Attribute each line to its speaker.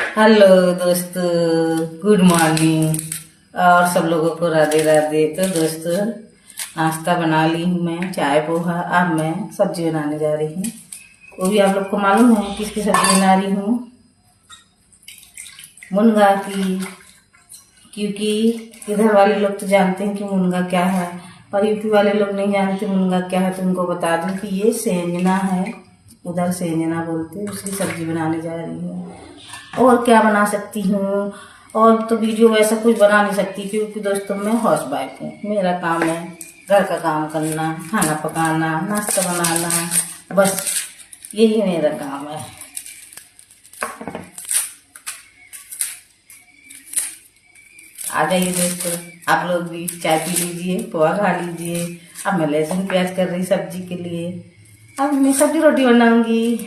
Speaker 1: Hello दोस्तों, good morning और सब लोगों को राधे राधे। तो दोस्तों, नाश्ता बना ली हूँ मैं, चाय पोहा। अब मैं सब्जी बनाने जा रही हूँ। वो भी आप लोग को मालूम है किसकी सब्जी बना रही हूँ? मुनगा की। क्योंकि इधर वाले लोग तो जानते हैं कि मुनगा क्या है, और यूपी वाले लोग नहीं जानते मुनगा क्या है। तो उनको बता दूं कि ये सेंजना है, उधर सेंजना बोलते हैं। उसकी सब्जी बनाने जा रही हूँ। और क्या बना सकती हूँ? और तो वीडियो वैसा कुछ बना नहीं सकती, क्योंकि दोस्तों मैं हाउस वाइफ हूँ। मेरा काम है घर का काम करना, खाना पकाना, नाश्ता बनाना, बस यही मेरा काम है। आ जाइए दोस्तों, आप लोग भी चाय पी लीजिए, पोहा खा लीजिए। अब मैं लहसुन प्याज कर रही सब्जी के लिए। अब मैं सब्जी रोटी बनाऊंगी।